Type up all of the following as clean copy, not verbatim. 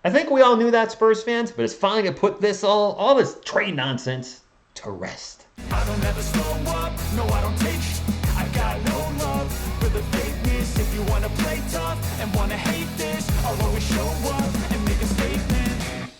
I think we all knew that, Spurs fans, but it's finally going to put all this trade nonsense to rest. I don't ever slow up, no I don't take I got no love for the fakeness. If you wanna play tough and wanna hate this, I'll always show up and make a statement.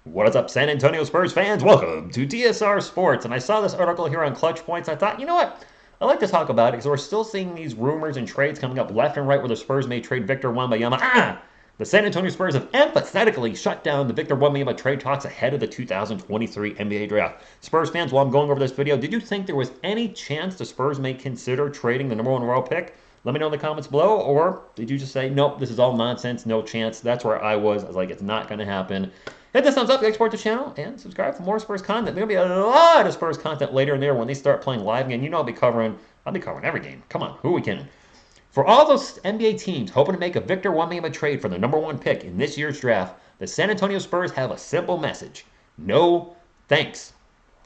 What is up, San Antonio Spurs fans? Welcome to TSR Sports. And I saw this article here on Clutch Points. I thought, you know what? I'd like to talk about it because we're still seeing these rumors and trades coming up left and right where the Spurs may trade Victor Wembanyama. The San Antonio Spurs have emphatically shut down the Victor Wembanyama trade talks ahead of the 2023 NBA draft. Spurs fans, while I'm going over this video, did you think there was any chance the Spurs may consider trading the number 1 overall pick? Let me know in the comments below. Or did you just say, nope, this is all nonsense, no chance? That's where I was. I was like, it's not going to happen. Hit the thumbs up, support the channel, and subscribe for more Spurs content. There'll be a lot of Spurs content later in there when they start playing live again. You know I'll be covering every game. Come on, who are we kidding? For all those NBA teams hoping to make a Victor Wembanyama trade for the number 1 pick in this year's draft, the San Antonio Spurs have a simple message. No thanks.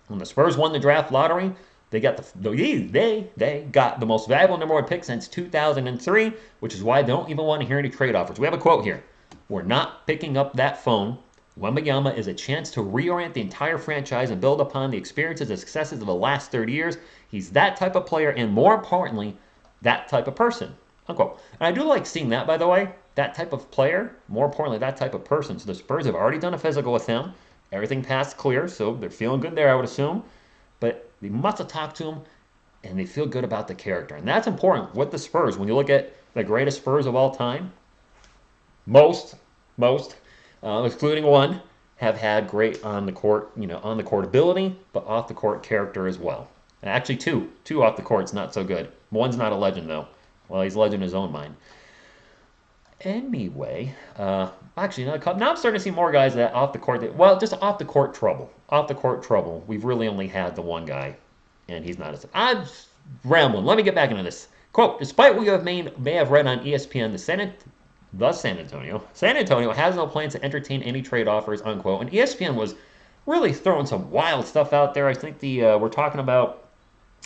When the Spurs won the draft lottery, they got they got the most valuable number 1 pick since 2003, which is why I don't even want to hear any trade offers. We have a quote here. We're not picking up that phone. Wembanyama is a chance to reorient the entire franchise and build upon the experiences and successes of the last 30 years. He's that type of player and, more importantly, that type of person, unquote. And I do like seeing that, by the way, that type of player, more importantly, that type of person. So the Spurs have already done a physical with him. Everything passed clear, so they're feeling good there, I would assume. But they must have talked to him, and they feel good about the character. And that's important with the Spurs. When you look at the greatest Spurs of all time, most, excluding one, have had great on the court ability, but off the court character as well. And actually, two off the court's not so good. One's not a legend though. Well, he's a legend in his own mind. Anyway, actually, now I'm starting to see more guys that off the court. Just off the court trouble. Off the court trouble. We've really only had the one guy, and he's not as. I'm rambling. Let me get back into this. Quote: despite what you may have read on ESPN, San Antonio has no plans to entertain any trade offers, unquote. And ESPN was really throwing some wild stuff out there. I think we're talking about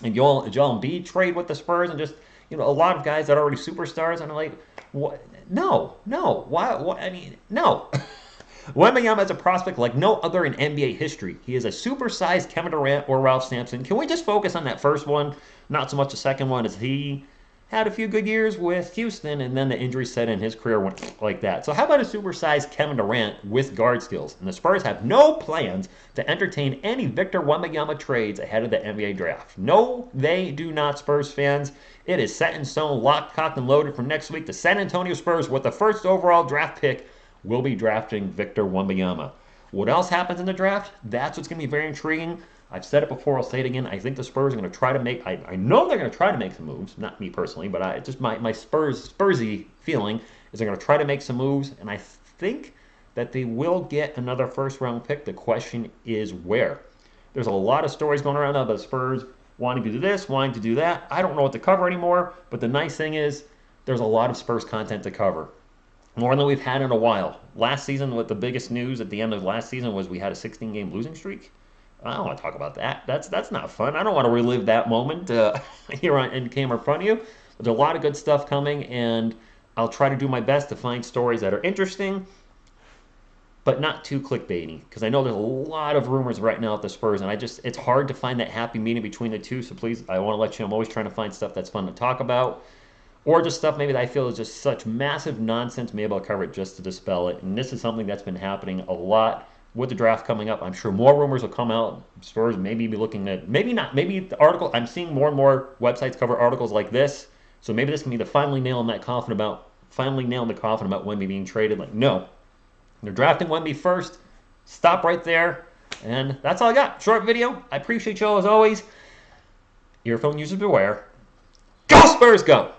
a Joel Embiid trade with the Spurs, and just a lot of guys that are already superstars. And I'm like, what? No, why? I mean, no. Wembanyama is a prospect like no other in NBA history. He is a supersized Kevin Durant or Ralph Sampson. Can we just focus on that first one, not so much the second one, as he had a few good years with Houston, and then the injury set in, his career went like that. So how about a supersized Kevin Durant with guard skills? And the Spurs have no plans to entertain any Victor Wembanyama trades ahead of the NBA draft. No, they do not, Spurs fans. It is set in stone, locked, cocked, and loaded for next week. The San Antonio Spurs, with the first overall draft pick, will be drafting Victor Wembanyama. What else happens in the draft? That's what's going to be very intriguing. I've said it before, I'll say it again. I think the Spurs are going to try to make, I know they're going to try to make some moves, not me personally, but just my Spursy feeling is they're going to try to make some moves, and I think that they will get another first-round pick. The question is where. There's a lot of stories going around about the Spurs wanting to do this, wanting to do that. I don't know what to cover anymore, but the nice thing is there's a lot of Spurs content to cover. More than we've had in a while. Last season, what the biggest news at the end of last season was we had a 16-game losing streak. I don't want to talk about that. That's not fun. I don't want to relive that moment here in camera in front of you. There's a lot of good stuff coming, and I'll try to do my best to find stories that are interesting, but not too clickbaity, because I know there's a lot of rumors right now at the Spurs, and it's hard to find that happy medium between the two. So please, I want to let you know I'm always trying to find stuff that's fun to talk about, or just stuff maybe that I feel is just such massive nonsense, maybe I'll cover it just to dispel it. And this is something that's been happening a lot. With the draft coming up, I'm sure more rumors will come out. Spurs maybe be looking at, maybe not, maybe the article, I'm seeing more and more websites cover articles like this. So maybe this can be the finally nail in the coffin about Wemby being traded. Like, no, they're drafting Wemby first. Stop right there. And that's all I got. Short video. I appreciate you all as always. Earphone users beware. Go Spurs, go!